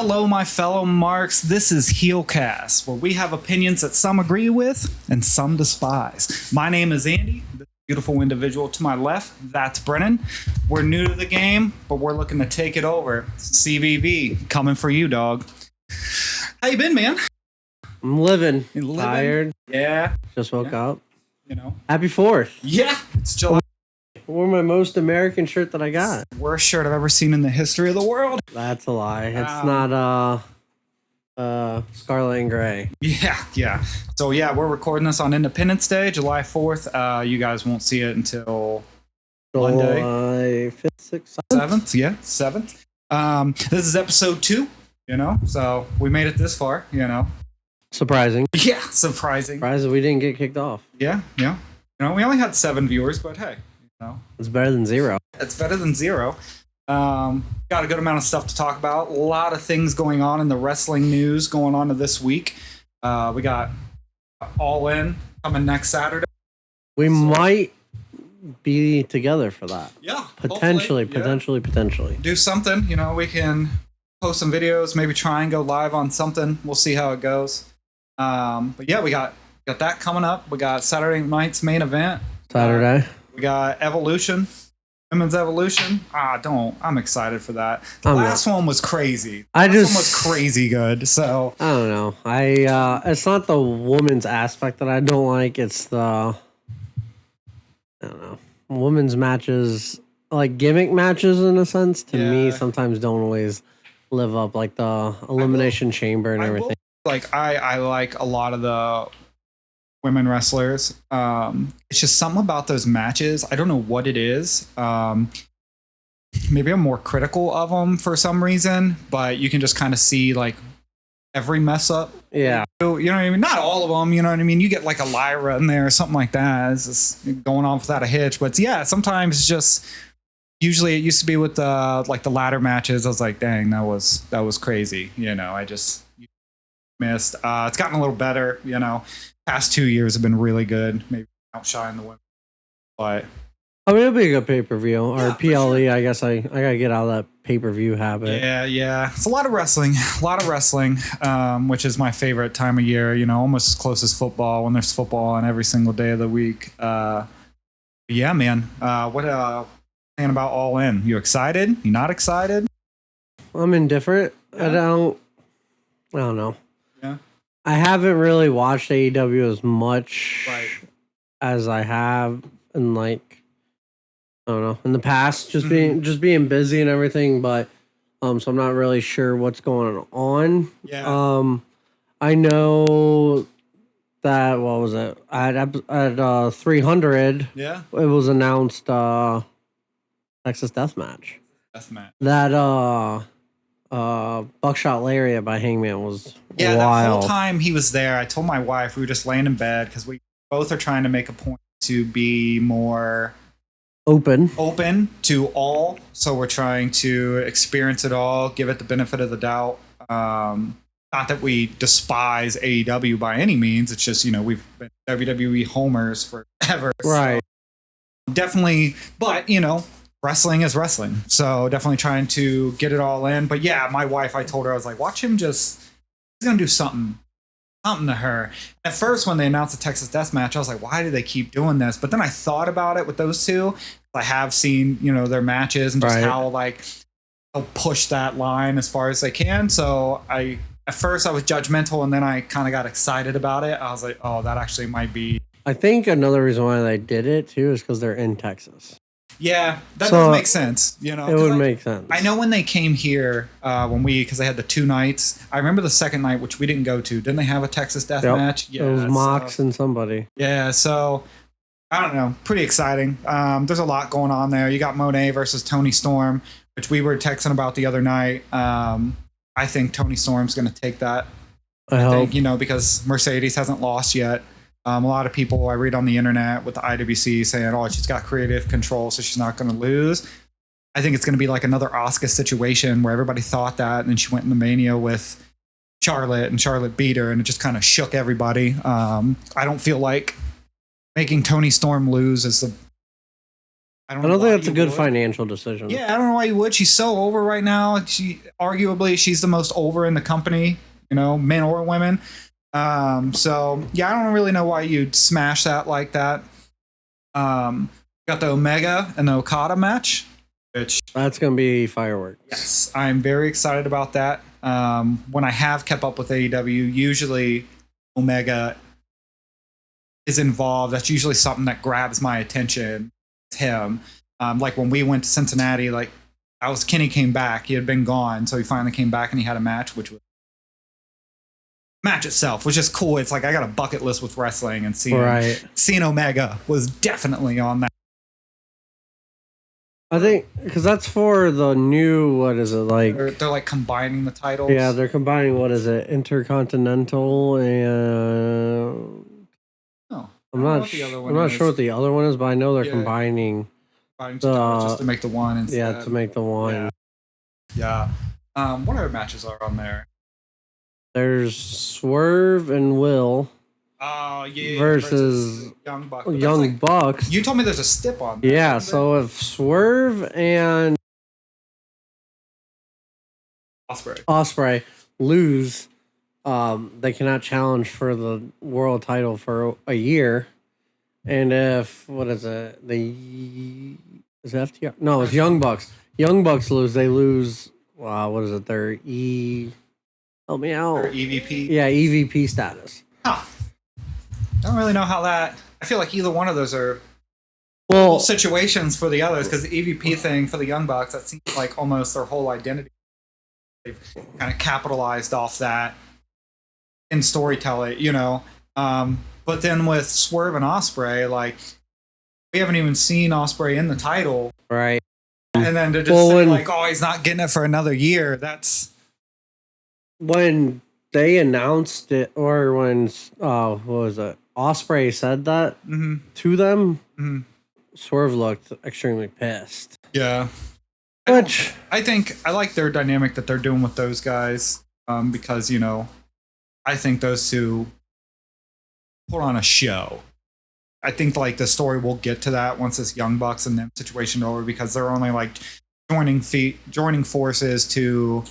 Hello, my fellow marks. This is Heelcast, where we have opinions that some agree with and some despise. My name is Andy. The beautiful individual to my left, that's Brennan. We're new to the game, but we're looking to take it over. CVV, coming for you, dog. How you been, man? I'm living. Tired. Yeah. Just woke up. You know. Happy 4th. Yeah. It's July. I wore my most American shirt that I got. Worst shirt I've ever seen in the history of the world. That's a lie. It's not scarlet and gray. Yeah. So yeah, we're recording this on Independence Day, July 4th. You guys won't see it until Monday. July 5th, 6th, 7th. Yeah, 7th. This is episode 2, so we made it this far, Surprising. Yeah, surprising. Surprising we didn't get kicked off. Yeah. We only had 7 viewers, but hey, It's better than 0. It's better than 0. Got a good amount of stuff to talk about. A lot of things going on in the wrestling news going on this week. We got All In coming next Saturday. We might be together for that. Yeah. Potentially. Do something. We can post some videos, maybe try and go live on something. We'll see how it goes. But yeah, we got that coming up. We got Saturday night's main event. Saturday. We got Evolution, Women's Evolution. I'm excited for that. The last one was crazy. The last one was crazy good. So I don't know. It's not the woman's aspect that I don't like. It's the, women's matches, like gimmick matches in a sense, to me sometimes don't always live up, like the Elimination Chamber and everything. I like a lot of the women wrestlers. It's just something about those matches. I don't know what it is. Maybe I'm more critical of them for some reason, but you can just kind of see like every mess up. Yeah. You know what I mean? Not all of them, you know what I mean? You get like a Lyra in there or something like that. It's just going on without a hitch. But yeah, sometimes it's just, usually it used to be with the ladder matches. I was like, dang, that was crazy. I just missed. It's gotten a little better, Past 2 years have been really good. Maybe outshine the women, but it'll be a good pay-per-view or PLE. Sure. I guess I gotta get out of that pay-per-view habit. Yeah. It's a lot of wrestling, which is my favorite time of year. Almost as close as football when there's football on every single day of the week. Yeah, man. What saying about All In? You excited? You not excited? I'm indifferent. Yeah. I don't know. Yeah. I haven't really watched AEW as much Right. as I have in in the past, just being busy and everything, but so I'm not really sure what's going on. Yeah. I know that, what was it? At 300, Yeah. it was announced Texas Deathmatch. That Buckshot Lariat by Hangman was Yeah, wild. that whole time he was there, I told my wife, we were just laying in bed because we both are trying to make a point to be more open to all. So we're trying to experience it all, give it the benefit of the doubt. Not that we despise AEW by any means. It's just, we've been WWE homers forever. Right. So definitely, but, wrestling is wrestling. So definitely trying to get it all in. But yeah, my wife, I told her, I was like, watch him he's going to do something to her. At first, when they announced the Texas Deathmatch, I was like, why do they keep doing this? But then I thought about it with those two. I have seen, their matches and just how they'll push that line as far as they can. So at first I was judgmental, and then I kind of got excited about it. I was like, oh, that actually might be. I think another reason why they did it too is because they're in Texas. Yeah, that does make sense. It would make sense. I know when they came here, because they had the 2 nights. I remember the second night, which we didn't go to. Didn't they have a Texas Death match? Yeah, it was Mox and somebody. Yeah, so I don't know. Pretty exciting. There's a lot going on there. You got Monet versus Tony Storm, which we were texting about the other night. I think Tony Storm's going to take that. I think, because Mercedes hasn't lost yet. A lot of people I read on the internet with the IWC saying, oh, she's got creative control, so she's not going to lose. I think it's going to be like another Asuka situation where everybody thought that, and then she went in the Mania with Charlotte, and Charlotte beat her, and it just kind of shook everybody. I don't feel like making Tony Storm lose is I I don't know don't think why that's a you good would. financial decision. Yeah, I don't know why you would. She's so over right now. She's the most over in the company, men or women. So yeah, I don't really know why you'd smash that like that. Got the Omega and the Okada match, which That's gonna be fireworks. yes, I'm very excited about that. When I have kept up with AEW, usually Omega is involved. That's usually something that grabs my attention. It's him. Like when we went to Cincinnati, like Kenny came back. He had been gone, so he finally came back and he had a match, which was match itself was just cool. It's like I got a bucket list with wrestling, and seeing Omega was definitely on that. I think because that's for the new, what is it like? They're like combining the titles. Yeah, they're combining, what is it, Intercontinental and I'm not sure what the other one is, but I know they're combining just to make the one instead. Yeah, to make the one. Yeah. What other matches are on there? There's Swerve and Will. Oh yeah. Versus Young Bucks. Bucks. You told me there's a stip on there. Yeah, so if Swerve and Ospreay lose, they cannot challenge for the world title for a year. And if is it FTR? No, it's Young Bucks. Young Bucks lose, they lose. What is it? Their help me out. Their EVP. Yeah, EVP status. Huh. I don't really know how that. I feel like either one of those are situations for the others, because the EVP thing for the Young Bucks, that seems like almost their whole identity. They've kind of capitalized off that in storytelling, But then with Swerve and Ospreay, like we haven't even seen Ospreay in the title, right? And then to just say like, "Oh, he's not getting it for another year." That's when they announced it, or when what was it? Ospreay said that to them. Mm-hmm. Swerve looked extremely pissed. Yeah. Which I think I like their dynamic that they're doing with those guys, because I think those two put on a show. I think like the story will get to that once this Young Bucks and them situation over, because they're only like joining forces to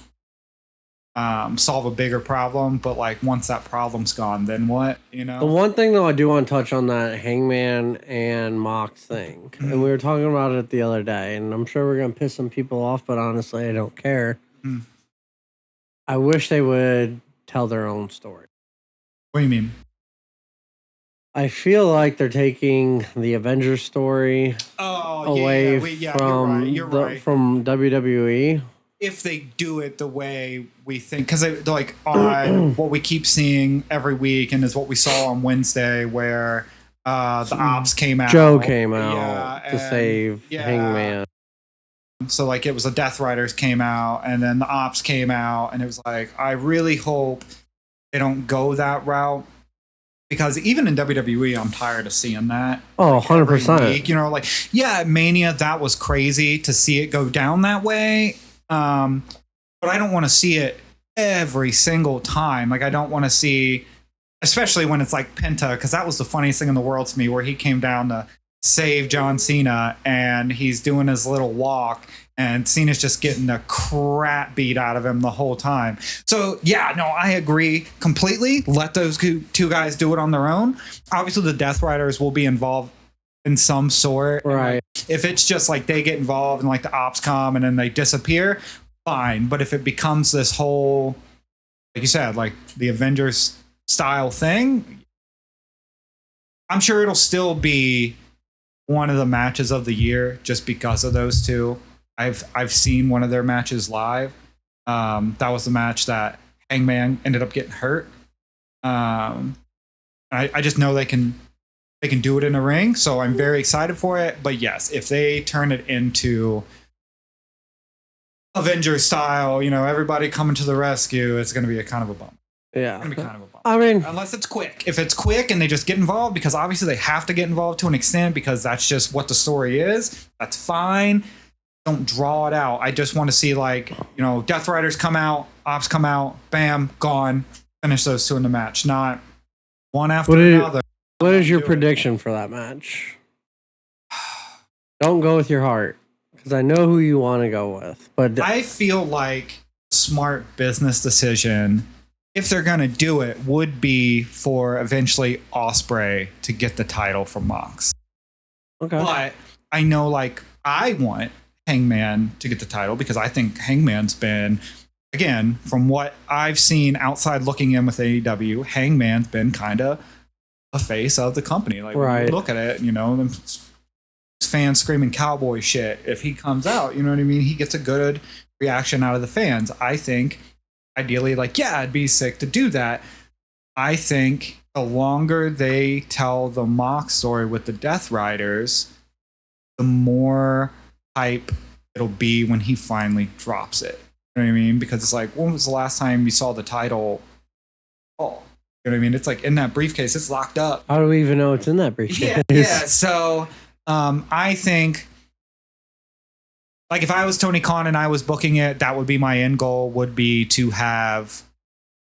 solve a bigger problem. But like once that problem's gone, then what? The one thing though I do want to touch on that Hangman and Mox thing, and we were talking about it the other day, and I'm sure we're gonna piss some people off, but honestly, I don't care. I wish they would tell their own story. What do you mean? I feel like they're taking the Avengers story away from WWE. If they do it the way we think, because they're like on what we keep seeing every week, and is what we saw on Wednesday, where the Ops came out. Joe came out to save Hangman. So like it was the Death Riders came out, and then the Ops came out, and it was like, I really hope they don't go that route. Because even in WWE, I'm tired of seeing that. Oh, 100%. Like, Mania, that was crazy to see it go down that way. But I don't want to see it every single time. Like, I don't want to see, especially when it's like Penta, because that was the funniest thing in the world to me, where he came down to save John Cena, and he's doing his little walk, and Cena's just getting the crap beat out of him the whole time. So, I agree completely. Let those two guys do it on their own. Obviously, the Death Riders will be involved in some sort. Right. If it's just like they get involved and like the Ops come and then they disappear, fine. But if it becomes this whole, like you said, like the Avengers style thing, I'm sure it'll still be one of the matches of the year just because of those two. I've seen one of their matches live. That was the match that Hangman ended up getting hurt. I just know they can do it in a ring, so I'm very excited for it. But yes, if they turn it into Avengers style, everybody coming to the rescue, it's going to be a kind of a bummer. Yeah. It's going to be kind of a bummer. I mean, unless it's quick. If it's quick and they just get involved, because obviously they have to get involved to an extent, because that's just what the story is, that's fine. Don't draw it out. I just want to see Death Riders come out, Ops come out, bam, gone. Finish those two in the match, not one after another. What is your prediction for that match? Don't go with your heart, because I know who you want to go with. But I feel like smart business decision, if they're going to do it, would be for eventually Ospreay to get the title from Mox. okay. But I know, like, I want Hangman to get the title because I think Hangman's been, again, from what I've seen outside looking in with AEW, Hangman's been kind of a face of the company. Like, when you look at it, you know, fans screaming cowboy shit. If he comes out, you know what I mean? He gets a good reaction out of the fans. I think, ideally, like, yeah, I'd be sick to do that. I think the longer they tell the Mox story with the Death Riders, the more hype it'll be when he finally drops it. You know what I mean? Because it's like, when was the last time you saw the title? Oh, you know what I mean? It's like in that briefcase, it's locked up. How do we even know it's in that briefcase? Yeah. So I think, like, if I was Tony Khan and I was booking it, that would be my end goal, would be to have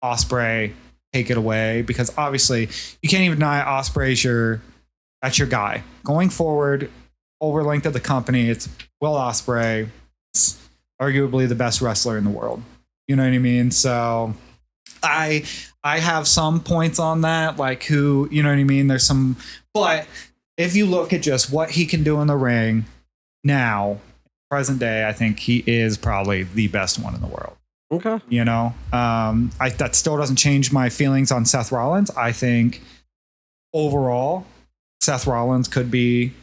Ospreay take it away, because obviously you can't even deny Ospreay's that's your guy. Going forward, over length of the company, it's Will Ospreay, arguably the best wrestler in the world. You know what I mean? So I have some points on that, like who, you know what I mean? There's some, but if you look at just what he can do in the ring now, present day, I think he is probably the best one in the world. Okay. You know, that still doesn't change my feelings on Seth Rollins. I think overall, Seth Rollins could be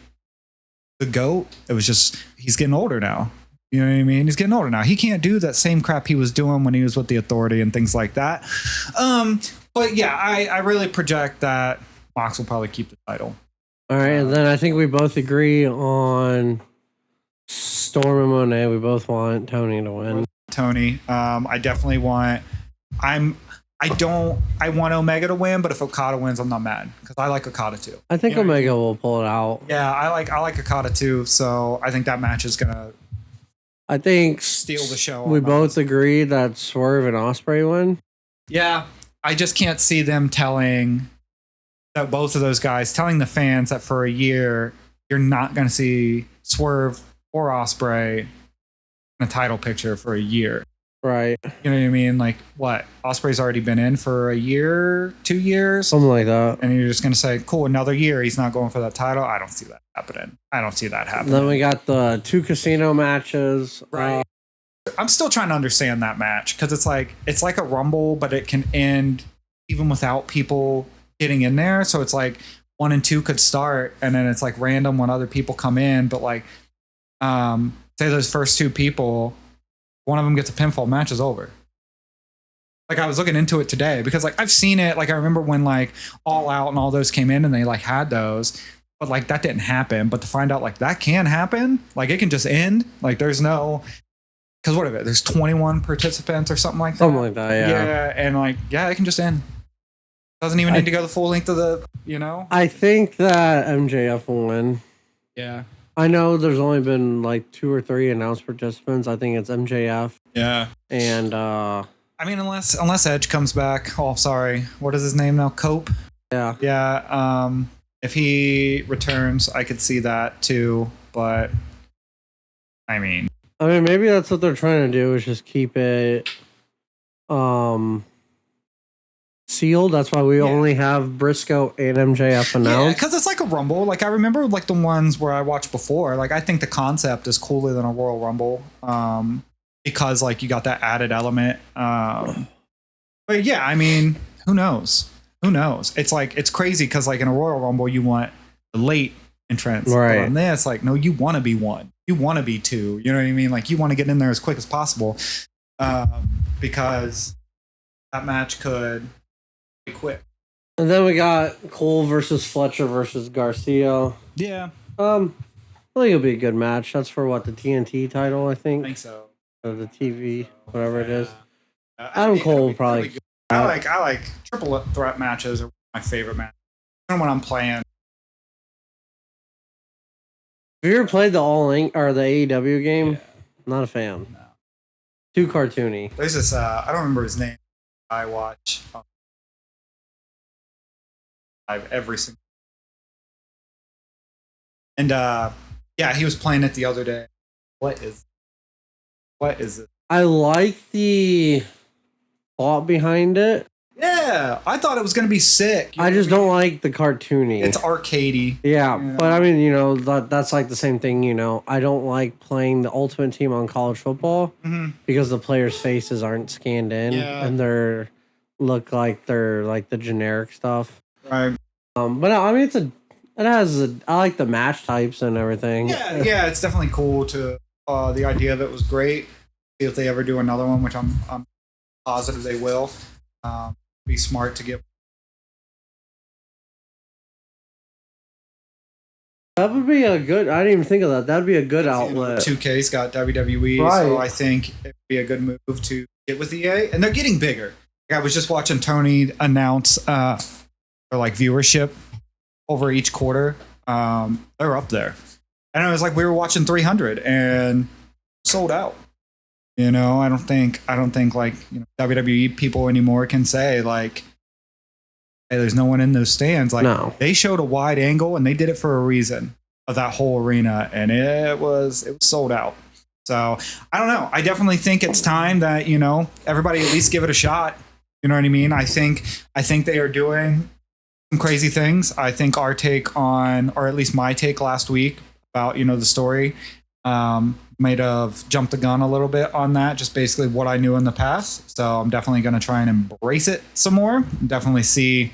the GOAT. It was just, he's getting older now. You know what I mean? He's getting older now. He can't do that same crap he was doing when he was with the Authority and things like that. But yeah, I really project that Mox will probably keep the title. All right, and then I think we both agree on Storm and Monet. We both want Tony to win. Tony. I definitely want. I want Omega to win, but if Okada wins, I'm not mad because I like Okada too. I think Omega will pull it out. Yeah, I like Okada too. So I think that match is gonna. I think steal the show. We both agree that Swerve and Ospreay win. Yeah, I just can't see them telling that both of those guys telling the fans that for a year you're not going to see Swerve or Ospreay in a title picture for a year. Right. You know what I mean? Like, what? Ospreay's already been in for a year, 2 years? Something like that. And you're just going to say, cool, another year, he's not going for that title? I don't see that happening. Then we got the 2 casino matches. Right. I'm still trying to understand that match because it's like a Rumble, but it can end even without people getting in there. So it's like 1 and 2 could start, and then it's like random when other people come in. But like, say those first 2 people, one of them gets a pinfall, match is over. Like, I was looking into it today because like I've seen it. Like, I remember when like All Out and all those came in and they like had those, but like that didn't happen. But to find out like that can happen, like it can just end. Like there's no, because what of it? There's 21 participants or something like that. Something like that, yeah. Yeah, and like it can just end. Doesn't even need to go the full length of the, you know. I think that MJF will win. Yeah. I know there's only been like 2 or 3 announced participants. I think it's MJF. Yeah. And I mean, unless Edge comes back. Oh, sorry. What is his name now? Cope. Yeah. Yeah. If he returns, I could see that too. But I mean, maybe that's what they're trying to do, is just keep it sealed. That's why we only have Briscoe and MJF announced. Yeah, because it's like a Rumble. Like, I remember like the ones where I watched before. Like, I think the concept is cooler than a Royal Rumble, because like you got that added element. But yeah, I mean, who knows? Who knows? It's like, it's crazy because like in a Royal Rumble you want the late entrance, right? But on this, like, no, you want to be 1, you want to be 2. You know what I mean? Like, you want to get in there as quick as possible, because that match could be quick. And then we got Cole versus Fletcher versus Garcia. Yeah. I think it'll be a good match. That's for what, the TNT title, I think. I think so. Or the TV, whatever it is. Adam Cole will probably. I like triple threat matches are my favorite match. Even when I'm playing. Have you ever played the or the AEW game? Yeah. Not a fan. No. Too cartoony. There's this. I don't remember his name. I watch. I've every single. And Yeah, he was playing it the other day. What is it? I like the thought behind it. Yeah, I thought it was going to be sick. I just don't like the cartoony. It's arcadey. Yeah, but I mean, that's like the same thing, I don't like playing the Ultimate Team on college football because the players' faces aren't scanned in and they're like the generic stuff. Right. But I mean, I like the match types and everything. Yeah, it's definitely cool to the idea of it was great. See if they ever do another one, which I'm positive they will. Be smart to get. That would be a good. I didn't even think of that. That'd be a good outlet. 2K's got WWE, right. So I think it'd be a good move to get with EA, and they're getting bigger. I was just watching Tony announce their viewership over each quarter. They're up there, and it was like we were watching 300 and sold out. I don't think WWE people anymore can say hey, there's no one in those stands. No. They showed a wide angle and they did it for a reason of that whole arena, and it was sold out. So I don't know. I definitely think it's time that everybody at least give it a shot. You know what I mean? I think they are doing some crazy things. I think our take on, or at least my take last week about the story. Might have jumped the gun a little bit on that, just basically what I knew in the past. So I'm definitely going to try and embrace it some more. Definitely see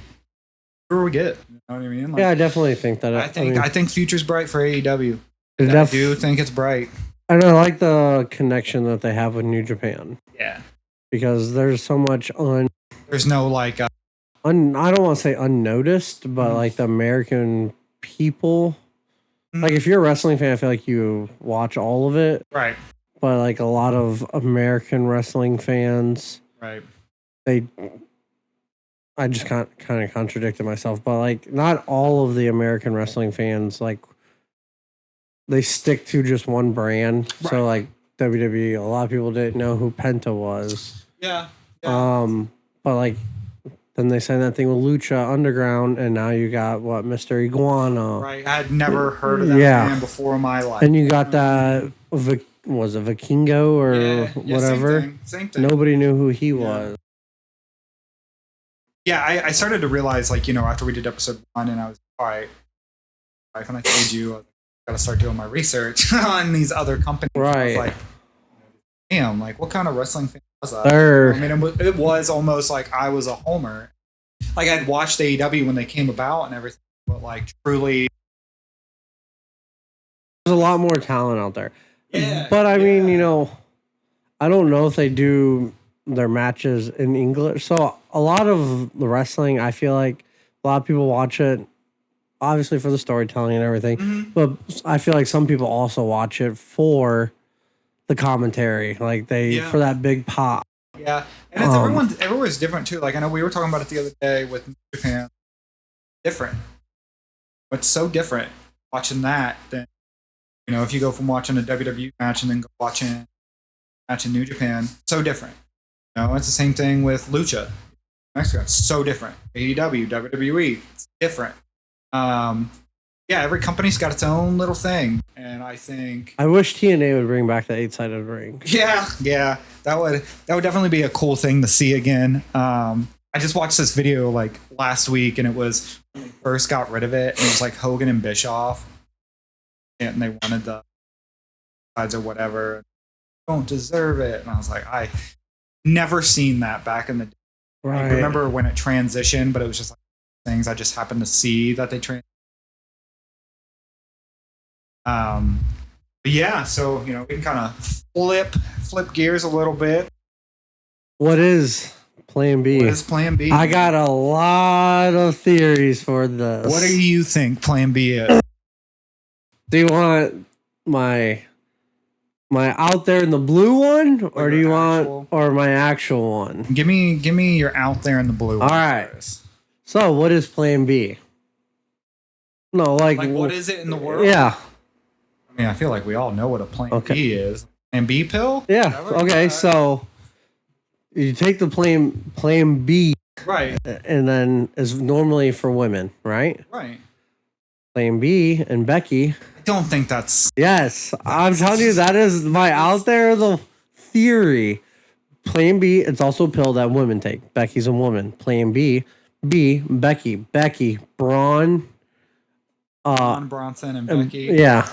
where we get. You know what I mean? Yeah, I definitely think that. I think future's bright for AEW. I do think it's bright. And I like the connection that they have with New Japan. Yeah. Because there's so much there's no I don't want to say unnoticed, but the American people. Like, if you're a wrestling fan, I feel like you watch all of it. Right. But, a lot of American wrestling fans... Right. I just kind of contradicted myself, but, not all of the American wrestling fans, they stick to just one brand. Right. So, WWE, a lot of people didn't know who Penta was. Yeah. But, then they signed that thing with Lucha Underground, and now you got Mr. Iguana. Right, I had never heard of that man before in my life. And you got that was it Vikingo or whatever? Same thing. Nobody knew who he was. Yeah, I started to realize after we did episode 1, and I was all right, and I told you I got to start doing my research on these other companies. Right. I was damn, what kind of wrestling fan was that? I mean, it was almost like I was a homer. I'd watched AEW when they came about and everything, but truly, there's a lot more talent out there. Yeah. But I mean, I don't know if they do their matches in English. So a lot of the wrestling, I feel like a lot of people watch it, obviously for the storytelling and everything. But I feel like some people also watch it for the commentary, for that big pop. Yeah, and it's everyone's different too. I know we were talking about it the other day with Japan. Different. It's so different watching that than if you go from watching a WWE match and then go watching a match in New Japan. So different. It's the same thing with Lucha. Mexico. It's so different. AEW, WWE, it's different. Every company's got its own little thing, and I think I wish TNA would bring back the 8-sided ring. Yeah, that would definitely be a cool thing to see again. I just watched this video last week, and it was when they first got rid of it, and it was Hogan and Bischoff, and they wanted the sides or whatever. Don't deserve it, and I was I never seen that back in the day. Right. I remember when it transitioned, but it was just things I just happened to see that they transitioned. But yeah, so we can kind of flip gears a little bit. What is Plan B? What is Plan B? I got a lot of theories for this. What do you think Plan B is? Do you want my out there in the blue one, or do you want my actual one? Give me your out there in the blue one. All right. So what is Plan B? No, what is it in the world? Yeah. I mean, I feel like we all know what a Plan B is. Plan B pill? Yeah. Okay. So you take the Plan B, right, and then is normally for women, right? Right. Plan B and Becky. don't think that's. Yes, I'm telling you, that is my out there the theory. Plan B, it's also a pill that women take. Becky's a woman. Plan B, Becky, Braun, Braun, Bronson, and Becky. Yeah.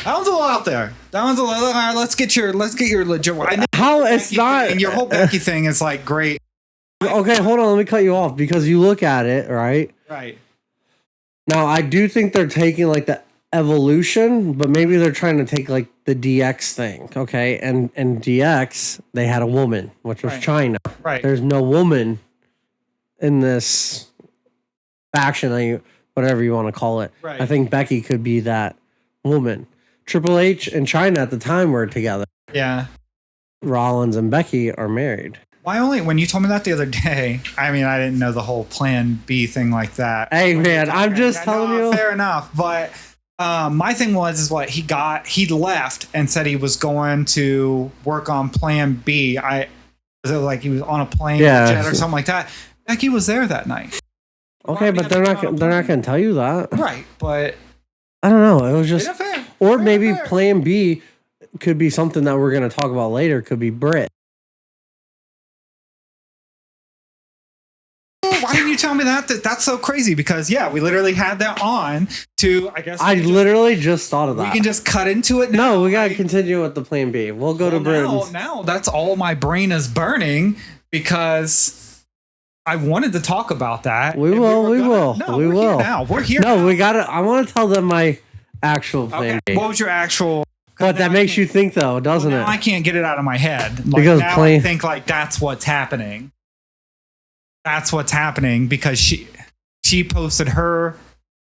That one's a little out there. That one's a little. All right, let's get your legit one. I know How it's not. and your whole Becky thing is like great. Okay, hold on. Let me cut you off because you look at it, right? Right. Now, I do think they're taking like the evolution, but maybe they're trying to take like the DX thing, okay? And DX, they had a woman, which was China. Right. There's no woman in this faction, whatever you want to call it. Right. I think Becky could be that woman. Triple H and China at the time were together. Yeah. Rollins and Becky are married. When you told me that the other day, I mean, I didn't know the whole Plan B thing like that. Hey, man, I'm just telling you. Fair enough. But my thing was he left and said he was going to work on Plan B. Was it like he was on a plane jet or something like that? Becky was there that night. Okay, but they're not going to tell you that. Right, but I don't know. It was just, or maybe fair. Plan B could be something that we're going to talk about later. Could be Britt. Why didn't you tell me that? That's so crazy because we literally had that on to, I guess. I literally just thought of that. We can just cut into it now. No, we got to continue with the Plan B. We'll go to Britt. Now that's all my brain is burning because I wanted to talk about that. We will. No, we're here now. We're here. No, now. we got to. I want to tell them my actual Plan B. What was your actual? But that makes you think, though, doesn't it? I can't get it out of my head. Because now I think that's what's happening. That's what's happening because she posted her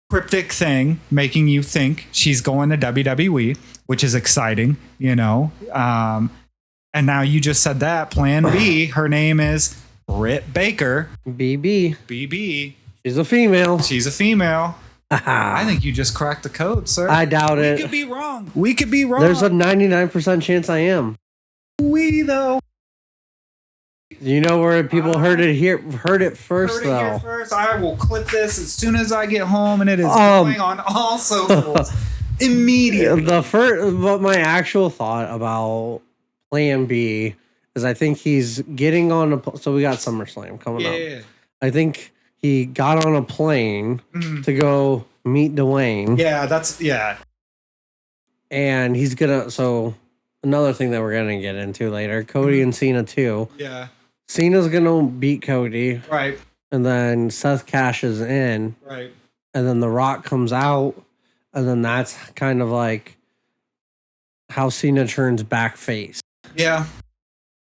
cryptic thing, making you think she's going to WWE, which is exciting, And now you just said that Plan B. Her name is Britt Baker. BB. She's a female. I think you just cracked the code, sir. I doubt it. We could be wrong. There's a 99% chance I am. Though. You know where people heard it first, though. I will clip this as soon as I get home, and it is going on all socials immediately. But my actual thought about Plan B is I think he's getting on so we got SummerSlam coming up. I think he got on a plane to go meet Dwayne. And he's so another thing that we're gonna get into later, Cody and Cena too. Yeah. Cena's gonna beat Cody. Right. And then Seth cashes in. Right. And then The Rock comes out. And then that's kind of like how Cena turns back face. Yeah.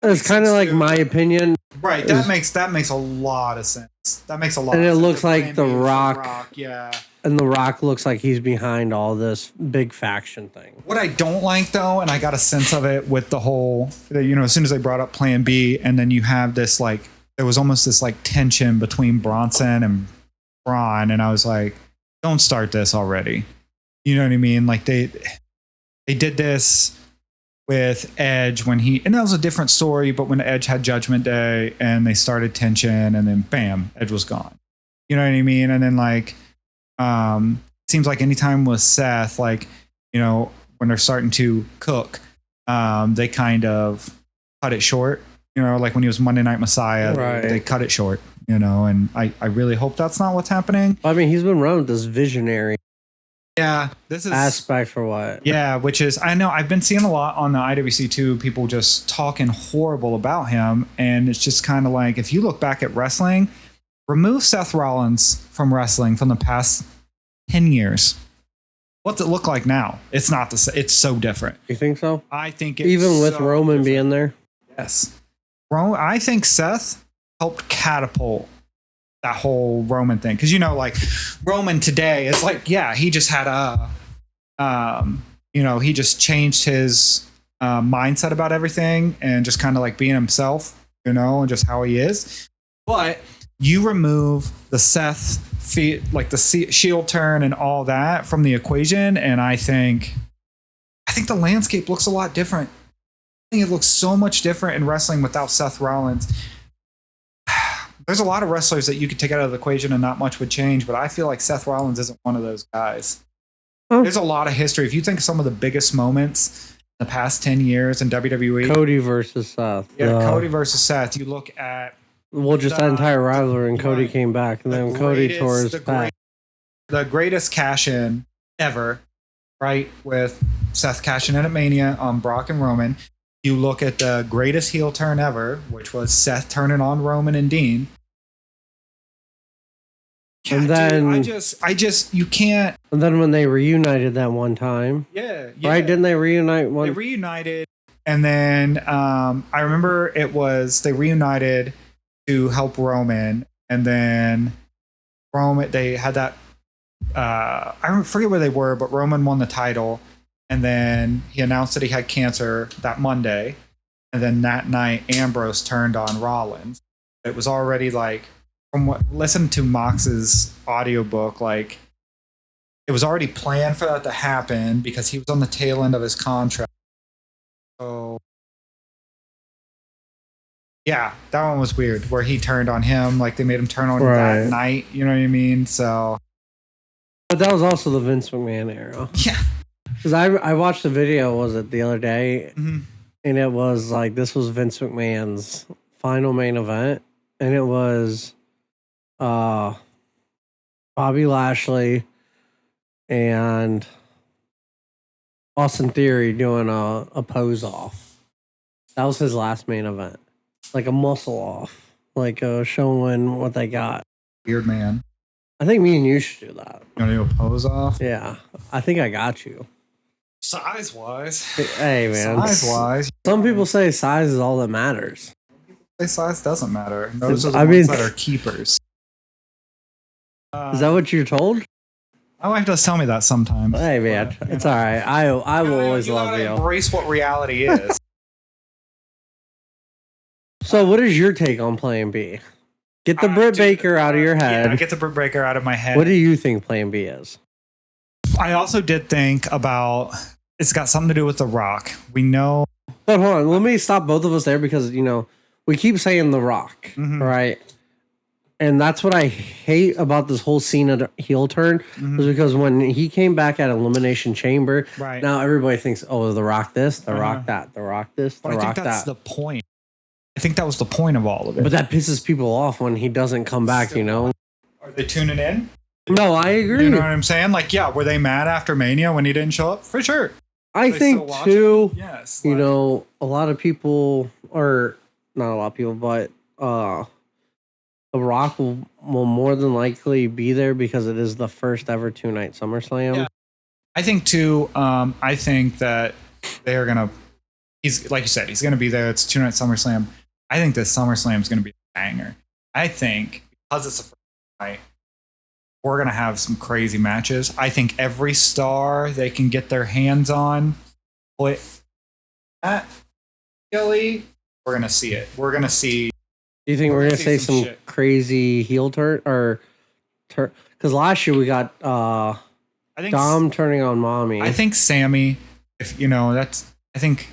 It's kind of like my opinion. Right. That makes a lot of sense. That makes a lot of sense. And it looks like The Rock. Yeah. And The Rock looks like he's behind all this big faction thing. What I don't like, though, and I got a sense of it with the whole, as soon as they brought up Plan B, and then you have this, there was almost this, tension between Bronson and Braun, and I was like, don't start this already. You know what I mean? They did this with Edge and that was a different story, but when Edge had Judgment Day, and they started tension, and then bam, Edge was gone. You know what I mean? And then, seems like anytime with Seth, when they're starting to cook, they kind of cut it short. Like when he was Monday Night Messiah, they cut it short. And I really hope that's not what's happening. I mean, he's been running with this visionary. Yeah, this is aspect for what? Yeah, which is I know I've been seeing a lot on the IWC too. People just talking horrible about him, and it's just kind of like if you look back at wrestling, remove Seth Rollins from wrestling from the past 10 years. What's it look like now? It's not the same. It's so different. You think so? I think it's even with Roman being there. Yes, I think Seth helped catapult that whole Roman thing because Roman today is he just had he just changed his mindset about everything and just kind of being himself, and just how he is. But you remove the Seth the Shield turn and all that from the equation, and I think the landscape looks a lot different. I think it looks so much different in wrestling without Seth Rollins. There's a lot of wrestlers that you could take out of the equation and not much would change, but I feel like Seth Rollins isn't one of those guys. There's a lot of history. If you think some of the biggest moments in the past 10 years in WWE, Cody versus Seth. yeah, Cody versus Seth. You look at just that entire rivalry, and Cody came back, and then Cody tore his back. The greatest cash in ever, right? With Seth cashing in at Mania on Brock and Roman. You look at the greatest heel turn ever, which was Seth turning on Roman and Dean. Yeah, and then I just you can't. And then when they reunited that one time, yeah. Right? Didn't they reunite one? They reunited, and then I remember they reunited to help Roman, and then Roman they had that. I forget where they were, but Roman won the title, and then he announced that he had cancer that Monday, and then that night Ambrose turned on Rollins. It was already like. From what listen to Mox's audiobook, like it was already planned for that to happen because he was on the tail end of his contract. So yeah, that one was weird where he turned on him, like they made him turn on him that night, you know what I mean? So but that was also the Vince McMahon era. Yeah. Because I watched the video, was it the other day? Mm-hmm. And it was like this was Vince McMahon's final main event, and it was Bobby Lashley and Austin Theory doing a pose off. That was his last main event. Like a muscle off. Like showing what they got. Weird man. I think me and you should do that. You want to do a pose off? Yeah. I think I got you. Size wise. Hey man. Size wise. Some people say size is all that matters. Size doesn't matter. Those are the ones that are keepers. Is that what you're told? My wife does tell me that sometimes. Hey man, it's all right. I will always love you. Embrace what reality is. So, what is your take on Plan B? Get the Britt Baker out of your head. Yeah, get the Britt Baker out of my head. What do you think Plan B is? I also did think about it's got something to do with The Rock. We know. But hold on, let me stop both of us there because we keep saying The Rock, right? And that's what I hate about this whole Cena heel turn was because when he came back at Elimination Chamber, now everybody thinks, oh, The Rock this, The Rock that, The Rock this, The Rock that. I think that's the point. I think that was the point of all of it. But that pisses people off when he doesn't come back, Are they tuning in? No, I agree. You know what I'm saying? Like, yeah, were they mad after Mania when he didn't show up? For sure. I think, too, yes, a lot of people, or not a lot of people, but... The Rock will more than likely be there because it is the first ever 2-night SummerSlam. Yeah. I think too. I think that they are gonna. He's like you said. He's gonna be there. It's 2-night SummerSlam. I think this SummerSlam is gonna be a banger. I think because it's the first night, we're gonna have some crazy matches. I think every star they can get their hands on, put at Philly, we're gonna see it. We're gonna see. Do you think we're gonna see some crazy heel turn or because last year we got I think Dom turning on Mommy. I think Sammy, if I think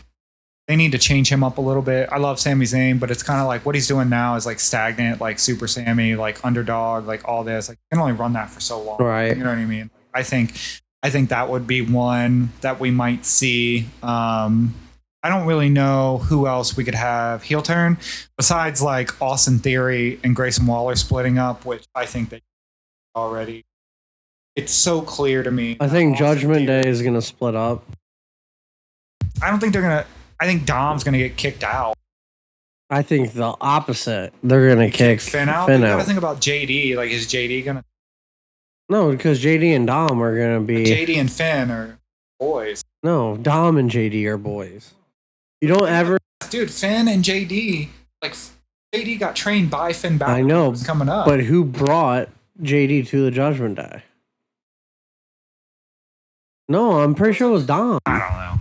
they need to change him up a little bit. I love Sami Zayn, but it's kind of like what he's doing now is like stagnant, like Super Sammy, like underdog, like all this. Like you can only run that for so long, right? You know what I mean? I think that would be one that we might see. I don't really know who else we could have heel turn besides like Austin Theory and Grayson Waller splitting up, which I think they already. It's so clear to me. I think Judgment Day is going to split up. I don't think they're going to. I think Dom's going to get kicked out. I think the opposite. They're going to kick Finn out. You got to think about JD. Like, is JD going to? No, because JD and Dom are going to be. JD and Finn are boys. No, Dom and JD are boys. You don't ever... Dude, Finn and JD, like, JD got trained by Finn Balor. I know, was coming up. But who brought JD to the Judgment Day? No, I'm pretty sure it was Dom. I don't know.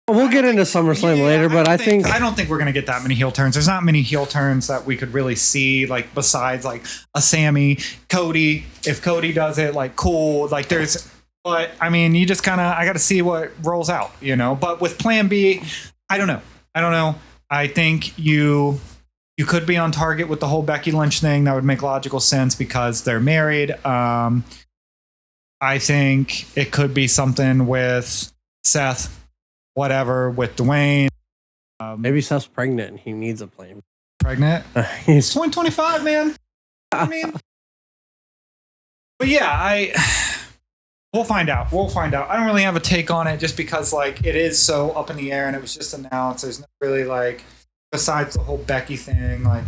We'll get into SummerSlam later, but I don't think we're going to get that many heel turns. There's not many heel turns that we could really see, like, besides, like, a Sammy, Cody. If Cody does it, like, cool. Like, there's... But, I mean, you just kind of... I got to see what rolls out, But with Plan B, I don't know. I think you could be on target with the whole Becky Lynch thing. That would make logical sense because they're married. I think it could be something with Seth, whatever, with Dwayne. Maybe Seth's pregnant and he needs a plane. Pregnant? He's 2025, man. I mean, but yeah, we'll find out. We'll find out. I don't really have a take on it just because like it is so up in the air and it was just announced. There's not really like, besides the whole Becky thing, like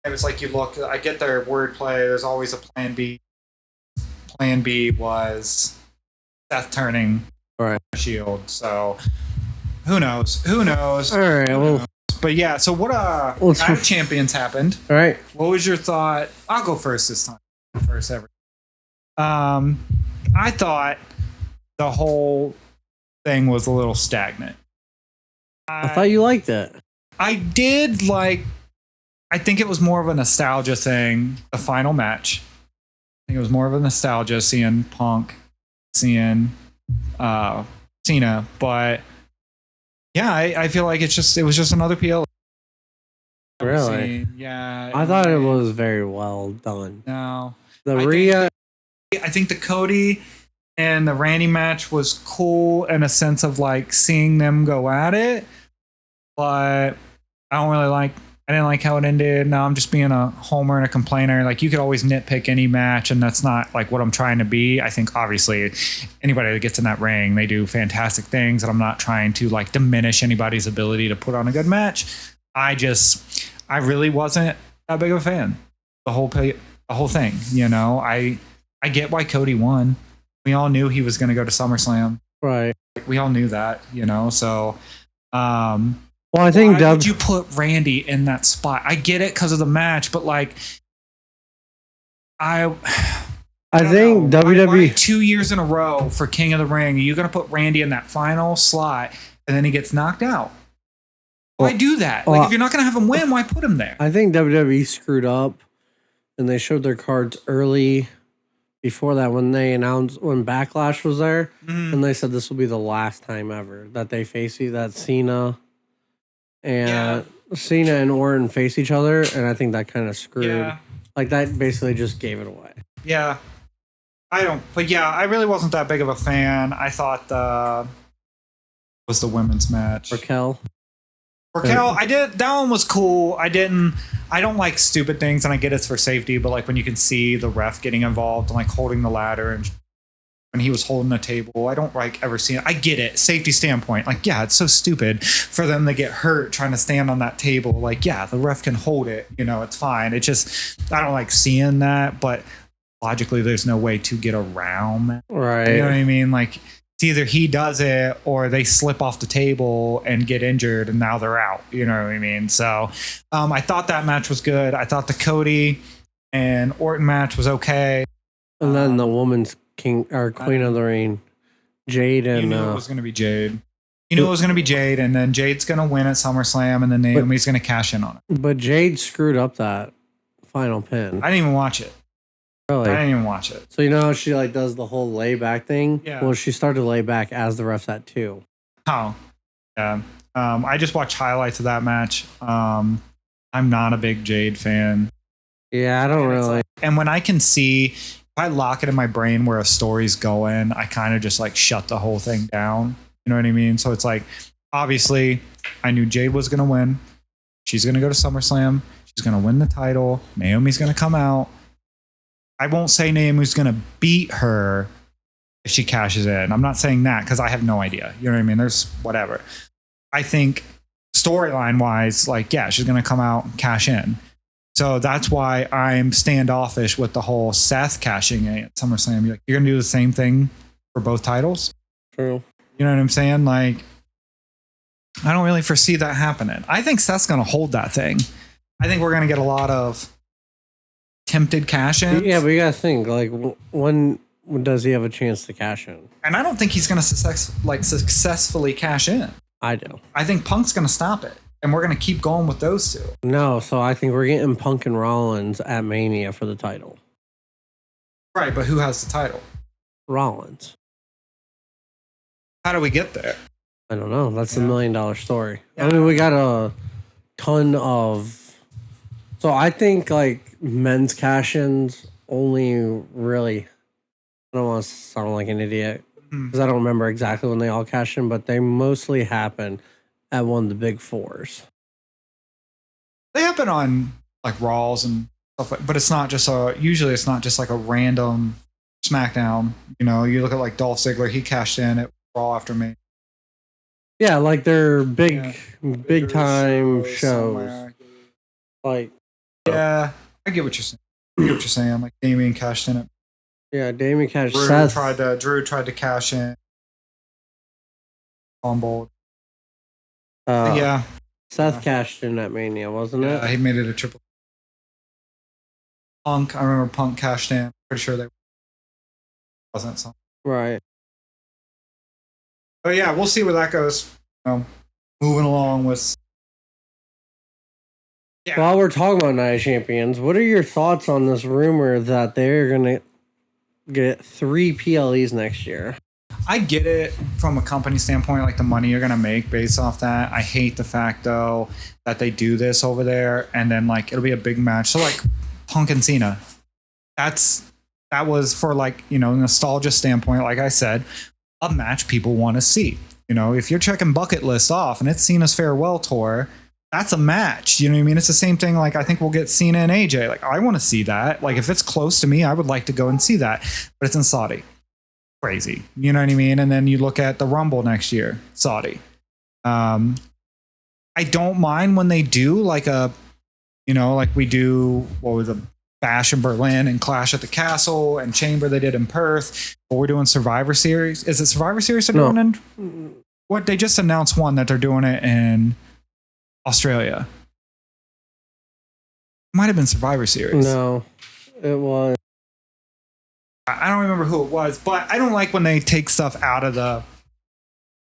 it was like you look. I get their wordplay. There's always a plan B. Plan B was Seth turning Shield. So who knows? Who knows? All right. Well, but yeah. So what? Night of Champions happened. All right. What was your thought? I'll go first this time. First ever. I thought the whole thing was a little stagnant. I thought you liked it. I did like. I think it was more of a nostalgia thing. The final match. I think it was more of a nostalgia seeing Punk, seeing Cena, but yeah, I feel like it was just another PL. Really? Yeah. I thought it was very well done. No. I think the Cody and the Randy match was cool in a sense of like seeing them go at it, but I didn't like how it ended. Now I'm just being a homer and a complainer. Like you could always nitpick any match, and that's not like what I'm trying to be. I think obviously anybody that gets in that ring, they do fantastic things, and I'm not trying to like diminish anybody's ability to put on a good match. I really wasn't that big of a fan. The whole thing, you know. I get why Cody won. We all knew he was going to go to SummerSlam. Right. We all knew that, you know. So, well, I think why would you put Randy in that spot? I get it because of the match, but like, I think WWE why 2 years in a row for King of the Ring, are you going to put Randy in that final slot and then he gets knocked out? Why do that? Like, if you're not going to have him win, why put him there? I think WWE screwed up, and they showed their cards early before that when they announced when Backlash was there, and they said this will be the last time ever that they face you, that Cena and Orton face each other, and I think that kind of screwed. Yeah. Like that basically just gave it away. Yeah. I really wasn't that big of a fan. I thought was the women's match. Raquel, that one was cool. I don't like stupid things, and I get it's for safety, but like when you can see the ref getting involved and like holding the ladder and when he was holding the table, I don't like ever see it. I get it, safety standpoint. Like, yeah, it's so stupid for them to get hurt trying to stand on that table. Like, yeah, the ref can hold it, you know, it's fine. It just, I don't like seeing that, but logically there's no way to get around that. Right. You know what I mean? Like, it's either he does it or they slip off the table and get injured and now they're out. You know what I mean? So I thought that match was good. I thought the Cody and Orton match was okay. And then the woman's Queen of the Ring, Jade, and you knew it was going to be Jade. You knew it was going to be Jade, and then Jade's going to win at SummerSlam, and then Naomi's going to cash in on it. But Jade screwed up that final pin. I didn't even watch it. Really? I didn't even watch it. So you know how she like does the whole lay back thing? Yeah. Well, she started to lay back as the ref's at 2. Oh, yeah. I just watched highlights of that match. I'm not a big Jade fan. Yeah, I don't really. And when I can see. If I lock it in my brain where a story's going, I kind of just like shut the whole thing down. You know what I mean? So it's like, obviously, I knew Jade was going to win. She's going to go to SummerSlam. She's going to win the title. Naomi's going to come out. I won't say Naomi's going to beat her if she cashes in. I'm not saying that because I have no idea. You know what I mean? There's whatever. I think storyline wise, like, yeah, she's going to come out and cash in. So that's why I'm standoffish with the whole Seth cashing in at SummerSlam. You're going to do the same thing for both titles? True. You know what I'm saying? Like, I don't really foresee that happening. I think Seth's going to hold that thing. I think we're going to get a lot of tempted cash-ins. Yeah, but you got to think, like, when does he have a chance to cash in? And I don't think he's going to successfully cash in. I do. I think Punk's going to stop it. And we're going to keep going with those two. No, so I think we're getting Punk and Rollins at Mania for the title. Right, but who has the title? Rollins. How do we get there? I don't know. That's the $1 million story. Yeah. I mean, we got a ton of... So I think, like, men's cash-ins only really I don't want to sound like an idiot Mhm. because I don't remember exactly when they all cashed in, but they mostly happen at one of the big fours. They happen on like Raws and stuff, but it's not just usually it's not just like a random SmackDown. You know, you look at like Dolph Ziggler, he cashed in at Raw after me. Yeah, like they're big time shows. Somewhere. Like, yeah, I get what you're saying. I get what you're saying. Like Damian cashed in it. Yeah, Damien cashed. Drew tried to cash in on board. Yeah. Seth cashed in at Mania, wasn't it? He made it a triple. Punk, I remember Punk cashed in. Pretty sure they wasn't something. Right. But yeah, we'll see where that goes. Moving along with. Yeah. While we're talking about Night of Champions, what are your thoughts on this rumor that they're gonna get 3 PLEs next year? I get it from a company standpoint, like the money you're gonna make based off that. I hate the fact though that they do this over there and then like it'll be a big match. So like Punk and Cena, that was for like, you know, nostalgia standpoint, like I said, a match people want to see. You know, if you're checking bucket list off and it's Cena's farewell tour, that's a match. You know what I mean? It's the same thing. Like I think we'll get Cena and AJ. Like I want to see that. Like if it's close to me, I would like to go and see that. But it's in Saudi. Crazy. You know what I mean? And then you look at the Rumble next year, Saudi. I don't mind when they do like a, you know, like we do, what was a Bash in Berlin and Clash at the Castle and Chamber they did in Perth. But we're doing Survivor Series. Is it Survivor Series they're doing in? What, they just announced one that they're doing it in Australia. It might have been Survivor Series. No, it was. I don't remember who it was, but I don't like when they take stuff out of the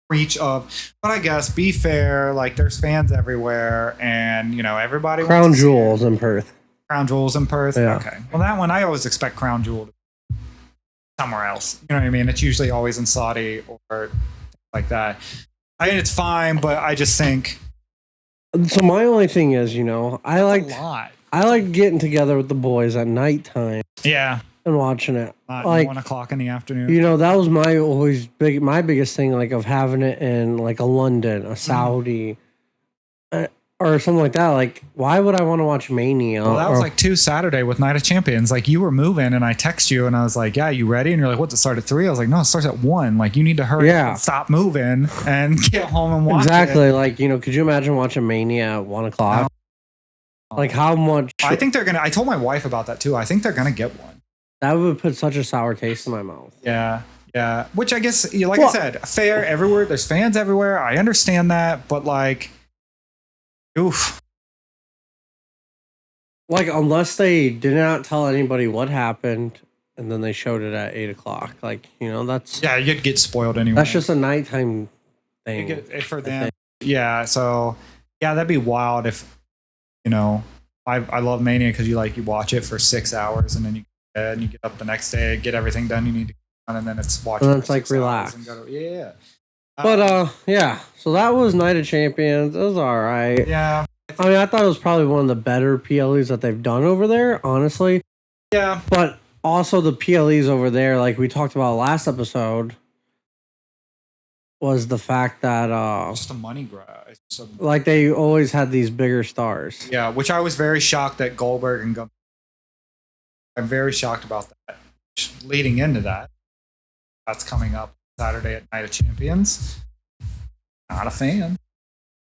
reach of. But I guess be fair. Like there's fans everywhere, and you know everybody. Crown Jewels in Perth. Crown Jewels in Perth. Yeah. Okay. Well, that one I always expect Crown Jewel to be somewhere else. You know what I mean? It's usually always in Saudi or like that. I mean, it's fine, but I just think. So my only thing is, you know, I like getting together with the boys at nighttime. Yeah. And watching it like 1 o'clock in the afternoon. You know, that was my biggest thing, like of having it in like a London, a Saudi, or something like that. Like, why would I want to watch Mania? Well, that was like 2 Saturday with Night of Champions. Like you were moving, and I text you, and I was like, "Yeah, you ready?" And you're like, "What's it start at 3?" I was like, "No, it starts at 1. Like you need to hurry, and stop moving, and get home and watch." Exactly. Like, you know, could you imagine watching Mania at 1 o'clock? Like how much? I think they're gonna. I told my wife about that too. I think they're gonna get one. That would put such a sour taste in my mouth. Yeah. Which I guess, like I said, fair everywhere. There's fans everywhere. I understand that, but like, oof. Like, unless they did not tell anybody what happened, and then they showed it at 8 o'clock. Like, you know, that's you'd get spoiled anyway. That's just a nighttime thing for them. Yeah. So that'd be wild if, you know, I love Mania because you watch it for 6 hours and then you. And you get up the next day, get everything done you need to get done, and then it's watching. And then it's like relax. Yeah. But yeah. So that was Night of Champions. It was all right. Yeah. I mean, I thought it was probably one of the better PLEs that they've done over there, honestly. Yeah. But also the PLEs over there, like we talked about last episode, was the fact that just a money grab. Like they always had these bigger stars. Yeah, which I was very shocked that Goldberg and Gunther. I'm very shocked about that. Leading into that, that's coming up Saturday at Night of Champions. Not a fan.